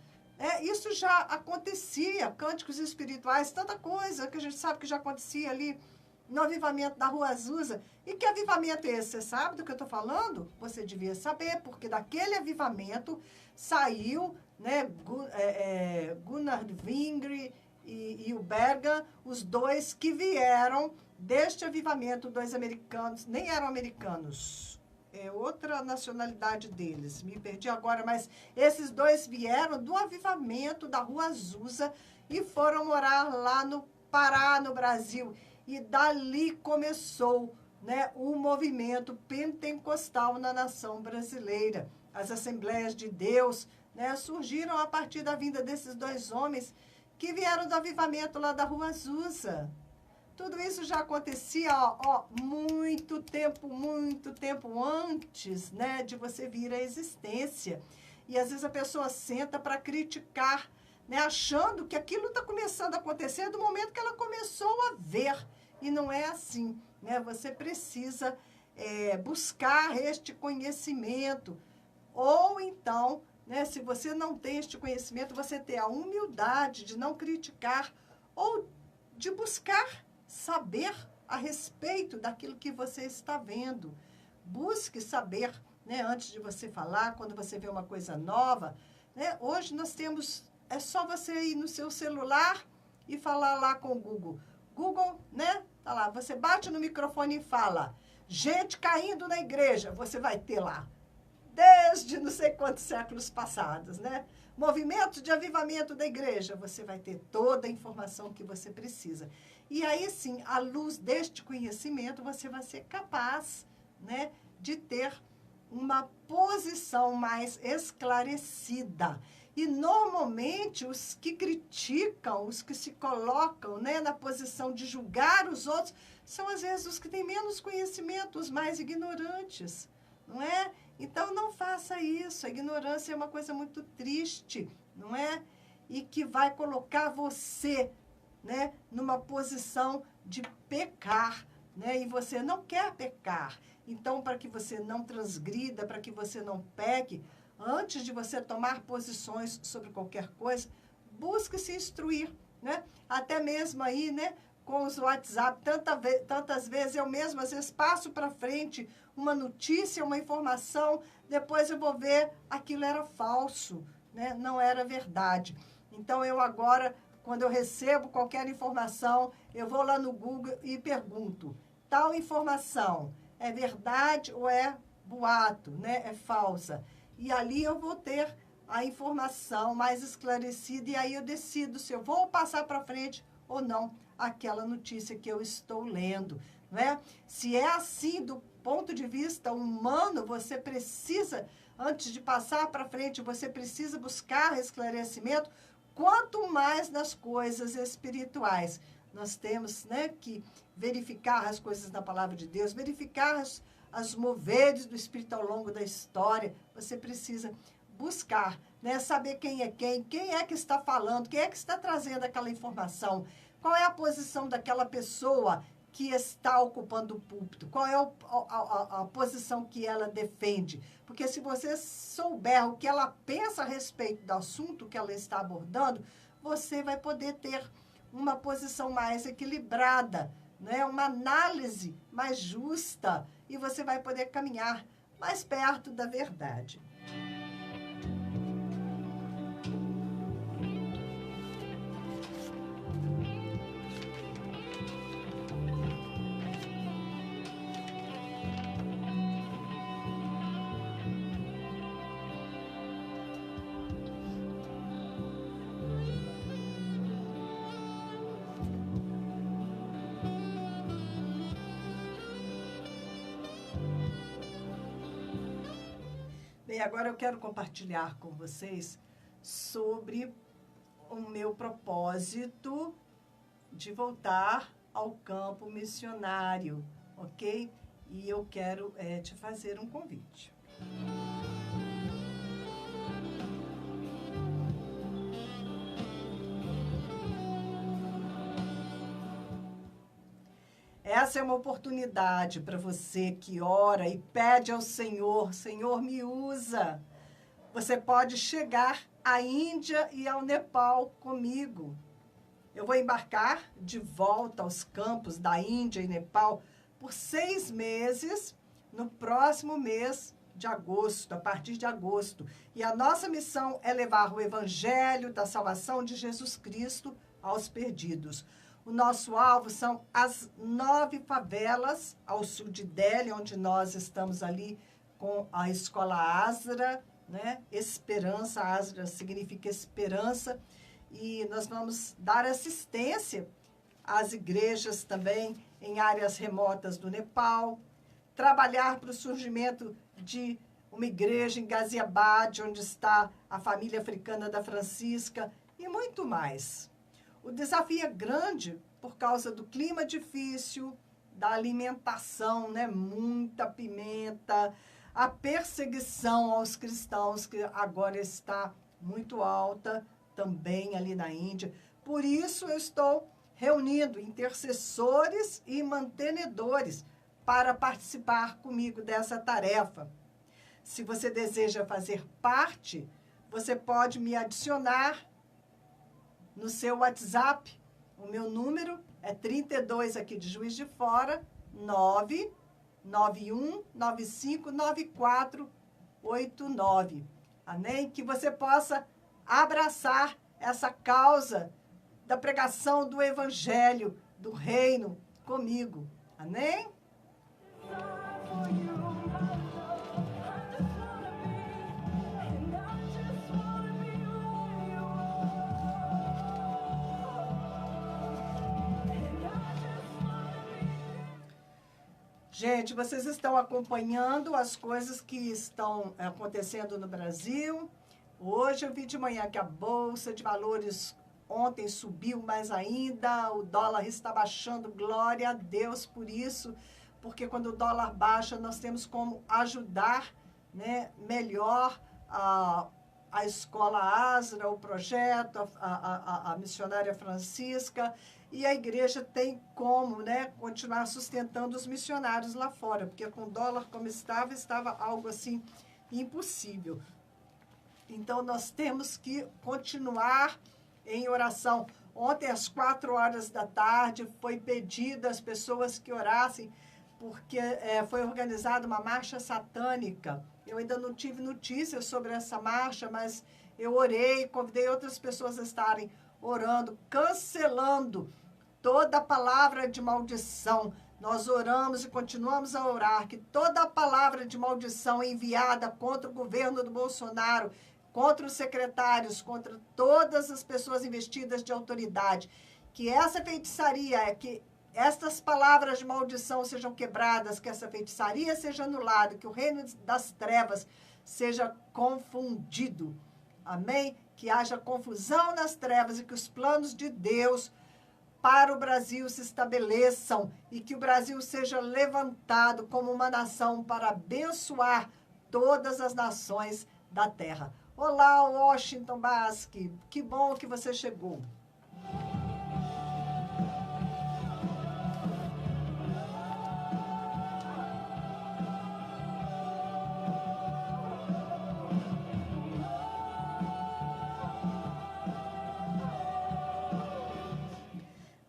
isso já acontecia, cânticos espirituais, tanta coisa que a gente sabe que já acontecia ali no avivamento da Rua Azusa. E que avivamento é esse? Você sabe do que eu estou falando? Você devia saber, porque daquele avivamento saiu, né, Gunnar Wingre e o Berga, os dois que vieram deste avivamento, dois americanos, nem eram americanos, é outra nacionalidade deles, me perdi agora, mas esses dois vieram do avivamento da Rua Azusa e foram morar lá no Pará, no Brasil, e dali começou, né, o movimento pentecostal na nação brasileira. As Assembleias de Deus, né, surgiram a partir da vinda desses dois homens que vieram do avivamento lá da Rua Azusa. Tudo isso já acontecia, muito tempo antes, né, de você vir à existência. E às vezes a pessoa senta para criticar, né, achando que aquilo está começando a acontecer do momento que ela começou a ver. E não é assim, né? Você precisa buscar este conhecimento. Ou então, né, se você não tem este conhecimento, você ter a humildade de não criticar ou de buscar saber a respeito daquilo que você está vendo. Busque saber, né, antes de você falar, quando você vê uma coisa nova, né? Hoje nós temos, é só você ir no seu celular e falar lá com o Google. Google, né? Tá lá, você bate no microfone e fala, gente caindo na igreja, você vai ter lá. Desde não sei quantos séculos passados, né? Movimento de avivamento da igreja, você vai ter toda a informação que você precisa. E aí sim, à luz deste conhecimento, você vai ser capaz, né, de ter uma posição mais esclarecida. E normalmente os que criticam, os que se colocam, né, na posição de julgar os outros, são às vezes os que têm menos conhecimento, os mais ignorantes, não é? Então não faça isso, a ignorância é uma coisa muito triste, não é? E que vai colocar você, né, numa posição de pecar, né? E você não quer pecar. Então, para que você não transgrida, para que você não peque, antes de você tomar posições sobre qualquer coisa, busque se instruir, né? Até mesmo aí, né, com os WhatsApp, tantas vezes eu mesmo, às vezes, passo para frente uma notícia, uma informação, depois eu vou ver, aquilo era falso, né? Não era verdade. Então, eu agora, quando eu recebo qualquer informação, eu vou lá no Google e pergunto, tal informação é verdade ou é boato, né? É falsa? E ali eu vou ter a informação mais esclarecida e aí eu decido se eu vou passar para frente ou não aquela notícia que eu estou lendo, né? Se é assim do ponto de vista humano, você precisa, antes de passar para frente, você precisa buscar esclarecimento, quanto mais nas coisas espirituais. Nós temos, né, que verificar as coisas na palavra de Deus, verificar as moveres do Espírito ao longo da história. Você precisa buscar, né, saber quem é que está falando, quem é que está trazendo aquela informação, qual é a posição daquela pessoa que está ocupando o púlpito, qual é a posição que ela defende. Porque se você souber o que ela pensa a respeito do assunto que ela está abordando, você vai poder ter uma posição mais equilibrada, né? Uma análise mais justa, e você vai poder caminhar mais perto da verdade. Bem, agora eu quero compartilhar com vocês sobre o meu propósito de voltar ao campo missionário, ok? E eu quero te fazer um convite. Essa é uma oportunidade para você que ora e pede ao Senhor, Senhor, me usa. Você pode chegar à Índia e ao Nepal comigo. Eu vou embarcar de volta aos campos da Índia e Nepal por 6 meses, no próximo mês de agosto, a partir de agosto. E a nossa missão é levar o Evangelho da salvação de Jesus Cristo aos perdidos. O nosso alvo são as 9 favelas ao sul de Delhi, onde nós estamos ali com a escola Asra, né? Esperança, Asra significa esperança. E nós vamos dar assistência às igrejas também em áreas remotas do Nepal, trabalhar para o surgimento de uma igreja em Ghaziabad, onde está a família africana da Francisca, e muito mais. O desafio é grande por causa do clima difícil, da alimentação, né? Muita pimenta, a perseguição aos cristãos, que agora está muito alta, também ali na Índia. Por isso eu estou reunindo intercessores e mantenedores para participar comigo dessa tarefa. Se você deseja fazer parte, você pode me adicionar no seu WhatsApp. O meu número é 32 aqui de Juiz de Fora, 991959489. Amém? Que você possa abraçar essa causa da pregação do Evangelho, do Reino, comigo. Amém? Gente, vocês estão acompanhando as coisas que estão acontecendo no Brasil. Hoje eu vi de manhã que a Bolsa de Valores ontem subiu mais ainda, o dólar está baixando, glória a Deus por isso, porque quando o dólar baixa, nós temos como ajudar, né, melhor a escola Asra, o projeto, a missionária Francisca, e a igreja tem como, né, continuar sustentando os missionários lá fora, porque com o dólar como estava algo assim impossível. Então, nós temos que continuar em oração. Ontem, às 4 horas da tarde, foi pedido às pessoas que orassem, porque foi organizada uma marcha satânica. Eu ainda não tive notícias sobre essa marcha, mas eu orei, convidei outras pessoas a estarem orando, cancelando toda palavra de maldição. Nós oramos e continuamos a orar que toda palavra de maldição enviada contra o governo do Bolsonaro, contra os secretários, contra todas as pessoas investidas de autoridade, que essa feitiçaria, que estas palavras de maldição sejam quebradas, que essa feitiçaria seja anulada, que o reino das trevas seja confundido. Amém? Que haja confusão nas trevas e que os planos de Deus para o Brasil se estabeleçam e que o Brasil seja levantado como uma nação para abençoar todas as nações da terra. Olá, Washington Basque, que bom que você chegou.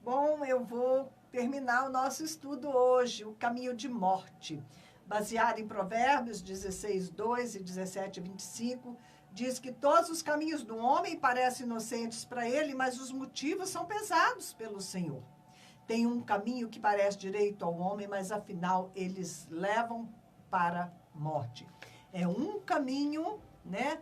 Bom, eu vou terminar o nosso estudo hoje, o caminho de morte. Baseado em Provérbios 16, 2 e 17, 25, diz que todos os caminhos do homem parecem inocentes para ele, mas os motivos são pesados pelo Senhor. Tem um caminho que parece direito ao homem, mas afinal eles levam para a morte. É um caminho, né?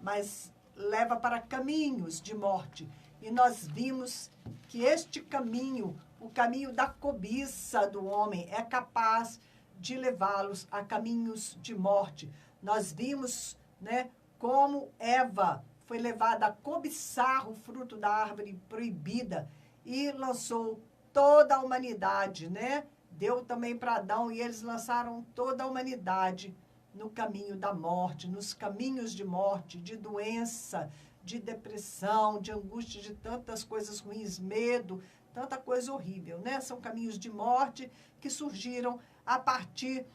Mas leva para caminhos de morte. E nós vimos que este caminho, o caminho da cobiça do homem, é capaz de levá-los a caminhos de morte. Nós vimos, né, como Eva foi levada a cobiçar o fruto da árvore proibida e lançou toda a humanidade, né? Deu também para Adão e eles lançaram toda a humanidade no caminho da morte, nos caminhos de morte, de doença, de depressão, de angústia, de tantas coisas ruins, medo, tanta coisa horrível, né? São caminhos de morte que surgiram a partir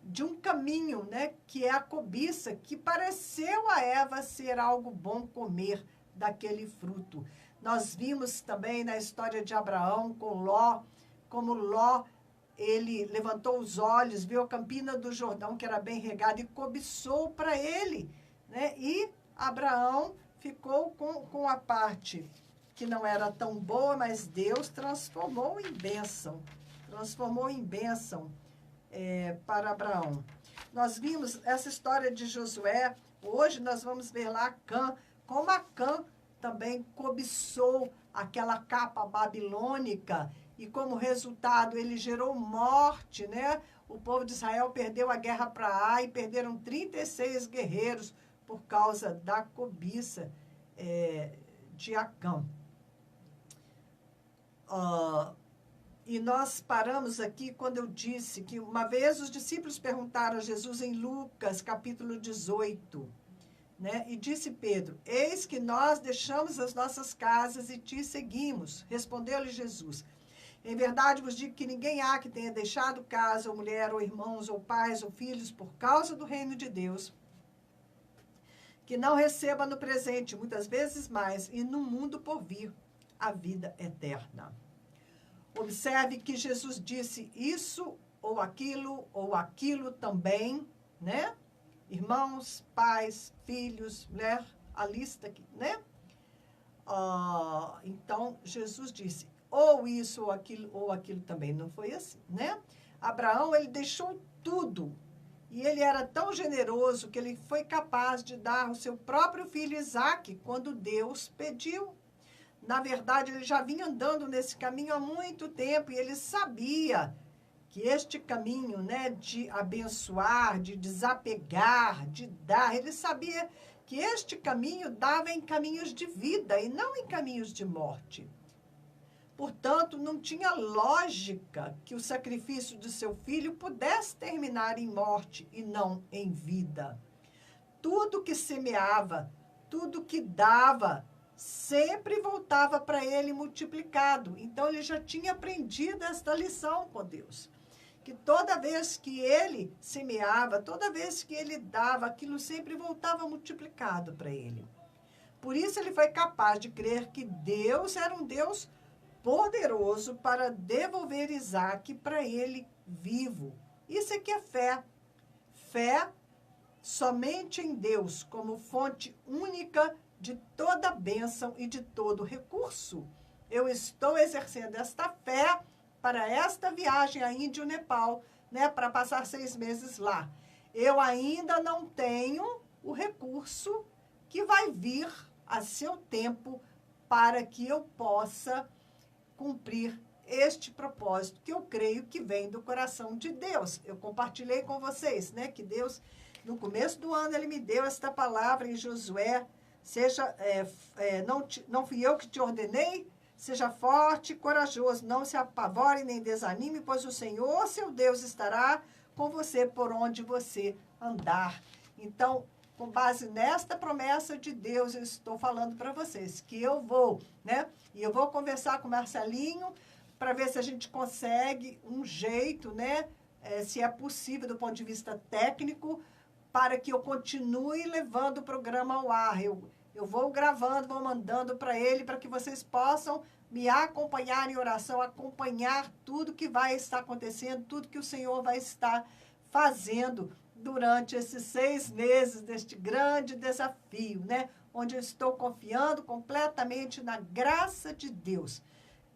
de um caminho, né, que é a cobiça, que pareceu a Eva ser algo bom comer daquele fruto. Nós vimos também na história de Abraão com Ló, como Ló, ele levantou os olhos, viu a campina do Jordão, que era bem regada, e cobiçou para ele, né? E Abraão ficou com a parte que não era tão boa, mas Deus transformou em bênção para Abraão. Nós vimos essa história de Josué, hoje nós vamos ver lá Acã, como Acã também cobiçou aquela capa babilônica e como resultado ele gerou morte, né? O povo de Israel perdeu a guerra para Ai, perderam 36 guerreiros por causa da cobiça de Acã. E nós paramos aqui quando eu disse que uma vez os discípulos perguntaram a Jesus em Lucas, capítulo 18, né? E disse Pedro, eis que nós deixamos as nossas casas e te seguimos. Respondeu-lhe Jesus, em verdade vos digo que ninguém há que tenha deixado casa, ou mulher, ou irmãos, ou pais, ou filhos, por causa do reino de Deus, que não receba no presente, muitas vezes mais, e no mundo por vir, a vida eterna. Observe que Jesus disse isso ou aquilo também, né? Irmãos, pais, filhos, mulher, a lista aqui, né? Então, Jesus disse ou isso ou aquilo também. Não foi assim, né? Abraão, ele deixou tudo. E ele era tão generoso que ele foi capaz de dar o seu próprio filho Isaque quando Deus pediu. Na verdade, ele já vinha andando nesse caminho há muito tempo e ele sabia que este caminho, né, de abençoar, de desapegar, de dar, ele sabia que este caminho dava em caminhos de vida e não em caminhos de morte. Portanto, não tinha lógica que o sacrifício de seu filho pudesse terminar em morte e não em vida. Tudo que semeava tudo que dava sempre voltava para ele multiplicado. Então, ele já tinha aprendido esta lição com Deus. Que toda vez que ele semeava, toda vez que ele dava, aquilo sempre voltava multiplicado para ele. Por isso, ele foi capaz de crer que Deus era um Deus poderoso para devolver Isaque para ele vivo. Isso é que é fé. Fé somente em Deus, como fonte única de toda bênção e de todo recurso. Eu estou exercendo esta fé para esta viagem à Índia e Nepal, né, para passar 6 meses lá. Eu ainda não tenho o recurso que vai vir a seu tempo para que eu possa cumprir este propósito, que eu creio que vem do coração de Deus. Eu compartilhei com vocês, né, que Deus, no começo do ano, ele me deu esta palavra em Josué: não fui eu que te ordenei? Seja forte e corajoso, não se apavore nem desanime, pois o Senhor, seu Deus, estará com você por onde você andar. Então, com base nesta promessa de Deus, eu estou falando para vocês que eu vou, né? E eu vou conversar com o Marcelinho para ver se a gente consegue um jeito, né? Se é possível do ponto de vista técnico, para que eu continue levando o programa ao ar. Eu vou gravando, vou mandando para ele, para que vocês possam me acompanhar em oração, acompanhar tudo que vai estar acontecendo, tudo que o Senhor vai estar fazendo durante esses 6 meses deste grande desafio, né? Onde eu estou confiando completamente na graça de Deus,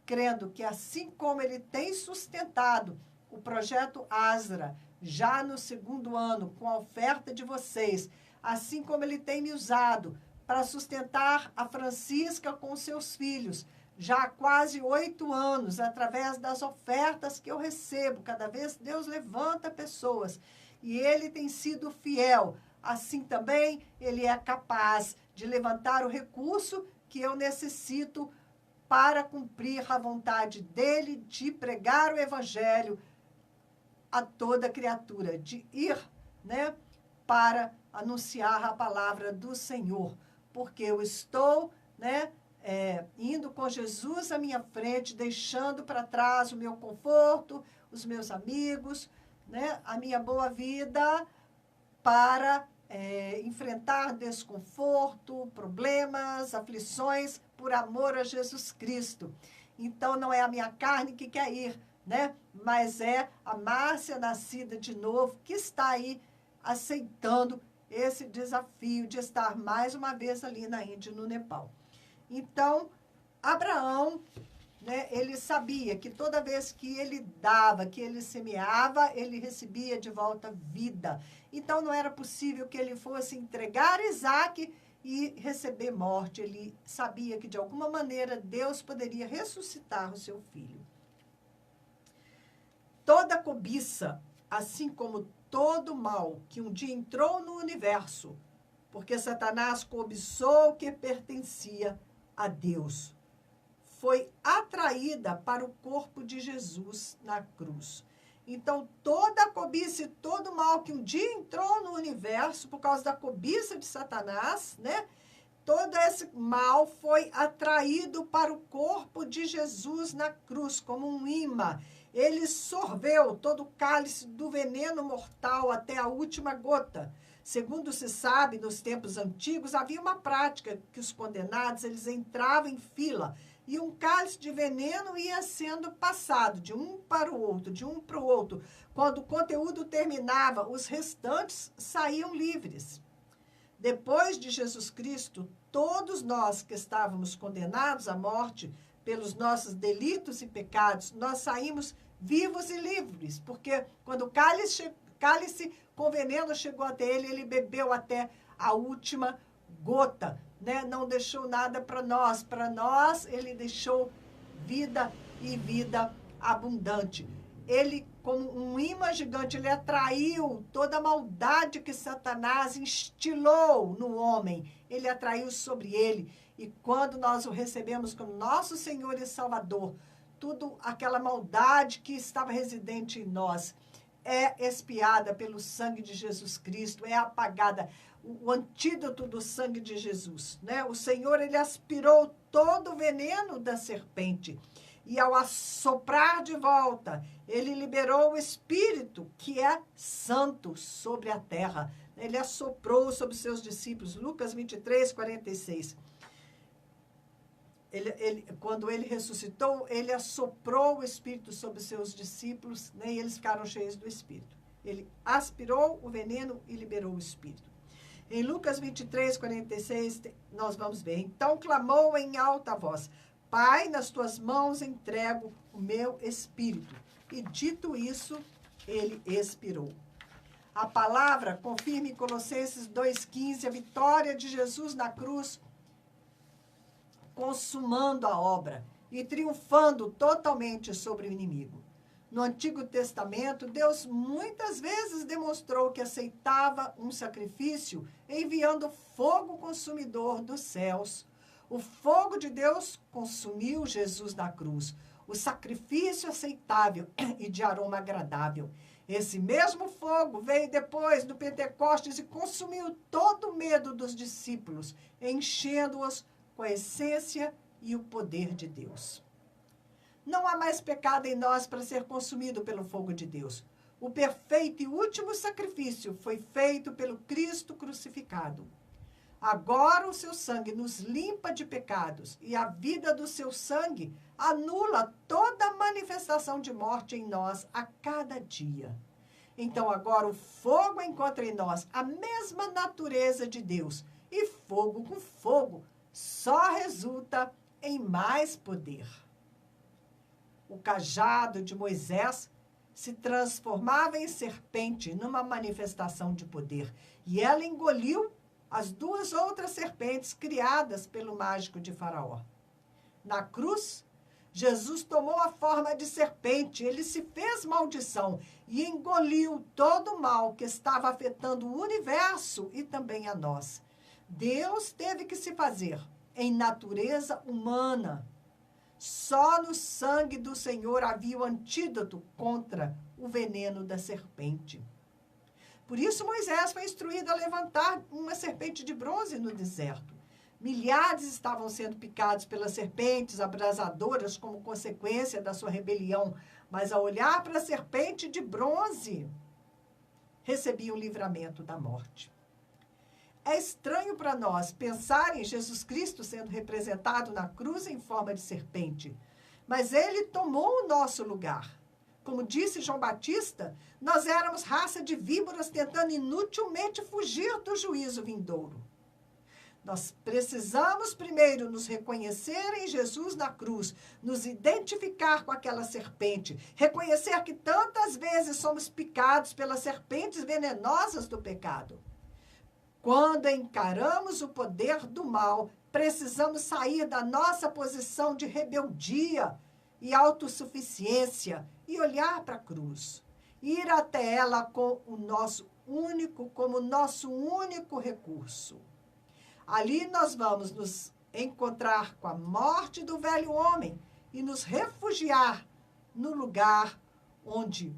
crendo que assim como Ele tem sustentado o projeto Asra, já no 2º ano, com a oferta de vocês, assim como Ele tem me usado para sustentar a Francisca com seus filhos, já há quase 8 anos, através das ofertas que eu recebo. Cada vez Deus levanta pessoas e Ele tem sido fiel. Assim também Ele é capaz de levantar o recurso que eu necessito para cumprir a vontade dEle, de pregar o Evangelho a toda criatura, de ir, né, para anunciar a palavra do Senhor. Porque eu estou, né, indo com Jesus à minha frente, deixando para trás o meu conforto, os meus amigos, né, a minha boa vida, para enfrentar desconforto, problemas, aflições, por amor a Jesus Cristo. Então, não é a minha carne que quer ir, né, mas é a Márcia nascida de novo, que está aí aceitando esse desafio de estar mais uma vez ali na Índia e no Nepal. Então, Abraão, né, ele sabia que toda vez que ele dava, que ele semeava, ele recebia de volta vida. Então, não era possível que ele fosse entregar Isaque e receber morte. Ele sabia que, de alguma maneira, Deus poderia ressuscitar o seu filho. Toda cobiça, assim como todo mal que um dia entrou no universo, porque Satanás cobiçou o que pertencia a Deus, foi atraída para o corpo de Jesus na cruz. Então, toda cobiça e todo mal que um dia entrou no universo por causa da cobiça de Satanás, né? Todo esse mal foi atraído para o corpo de Jesus na cruz, como um imã. Ele sorveu todo o cálice do veneno mortal até a última gota. Segundo se sabe, nos tempos antigos, havia uma prática que os condenados, eles entravam em fila e um cálice de veneno ia sendo passado de um para o outro, de um para o outro. Quando o conteúdo terminava, os restantes saíam livres. Depois de Jesus Cristo, todos nós que estávamos condenados à morte pelos nossos delitos e pecados, nós saímos vivos e livres, porque quando o cálice com veneno chegou até ele, ele bebeu até a última gota, né? Não deixou nada para nós. Para nós, ele deixou vida e vida abundante. Ele, como um imã gigante, ele atraiu toda a maldade que Satanás instilou no homem. Ele atraiu sobre ele. E quando nós o recebemos como nosso Senhor e Salvador, tudo aquela maldade que estava residente em nós é expiada pelo sangue de Jesus Cristo, é apagada. o antídoto do sangue de Jesus, né? O Senhor, ele aspirou todo o veneno da serpente. E ao assoprar de volta, ele liberou o Espírito, que é santo, sobre a terra. Ele assoprou sobre os seus discípulos. Lucas 23, 46. Quando ele ressuscitou, ele assoprou o Espírito sobre os seus discípulos, né, e eles ficaram cheios do Espírito. Ele aspirou o veneno e liberou o Espírito. Em Lucas 23, 46, nós vamos ver. Então clamou em alta voz: Pai, nas tuas mãos entrego o meu espírito. E dito isso, ele expirou. A palavra confirma em Colossenses 2,15 a vitória de Jesus na cruz, consumando a obra e triunfando totalmente sobre o inimigo. No Antigo Testamento, Deus muitas vezes demonstrou que aceitava um sacrifício enviando fogo consumidor dos céus. O fogo de Deus consumiu Jesus na cruz, o sacrifício aceitável e de aroma agradável. Esse mesmo fogo veio depois do Pentecostes e consumiu todo o medo dos discípulos, enchendo-os com a essência e o poder de Deus. Não há mais pecado em nós para ser consumido pelo fogo de Deus. O perfeito e último sacrifício foi feito pelo Cristo crucificado. Agora o seu sangue nos limpa de pecados e a vida do seu sangue anula toda manifestação de morte em nós a cada dia. Então agora o fogo encontra em nós a mesma natureza de Deus, e fogo com fogo só resulta em mais poder. O cajado de Moisés se transformava em serpente numa manifestação de poder, e ela engoliu as duas outras serpentes criadas pelo mágico de Faraó. Na cruz, Jesus tomou a forma de serpente, ele se fez maldição e engoliu todo o mal que estava afetando o universo e também a nós. Deus teve que se fazer em natureza humana. Só no sangue do Senhor havia o antídoto contra o veneno da serpente. Por isso Moisés foi instruído a levantar uma serpente de bronze no deserto. Milhares estavam sendo picados pelas serpentes abrasadoras como consequência da sua rebelião, mas ao olhar para a serpente de bronze, recebiam o livramento da morte. É estranho para nós pensar em Jesus Cristo sendo representado na cruz em forma de serpente, mas ele tomou o nosso lugar. Como disse João Batista, nós éramos raça de víboras tentando inutilmente fugir do juízo vindouro. Nós precisamos primeiro nos reconhecer em Jesus na cruz, nos identificar com aquela serpente, reconhecer que tantas vezes somos picados pelas serpentes venenosas do pecado. Quando encaramos o poder do mal, precisamos sair da nossa posição de rebeldia e autossuficiência e olhar para a cruz. Ir até ela como nosso único recurso. Ali nós vamos nos encontrar com a morte do velho homem e nos refugiar no lugar onde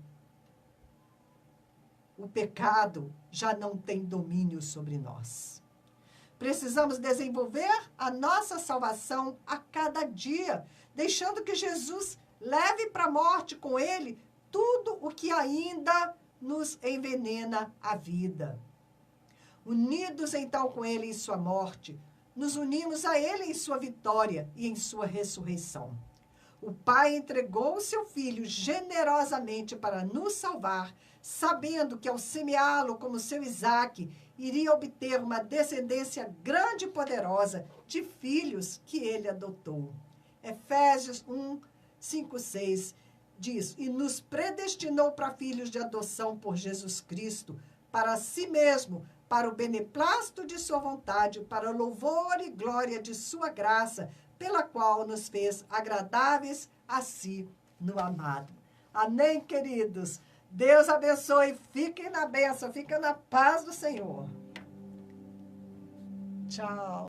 o pecado já não tem domínio sobre nós. Precisamos desenvolver a nossa salvação a cada dia, deixando que Jesus leve para a morte com ele tudo o que ainda nos envenena a vida. Unidos então com ele em sua morte, nos unimos a ele em sua vitória e em sua ressurreição. O Pai entregou o seu Filho generosamente para nos salvar, sabendo que ao semeá-lo como seu Isaque, iria obter uma descendência grande e poderosa de filhos que ele adotou. Efésios 1, 5, 6 diz: e nos predestinou para filhos de adoção por Jesus Cristo, para si mesmo, para o beneplácito de sua vontade, para o louvor e glória de sua graça, pela qual nos fez agradáveis a si no amado. Amém, queridos? Deus abençoe. Fiquem na bênção, fiquem na paz do Senhor. Tchau.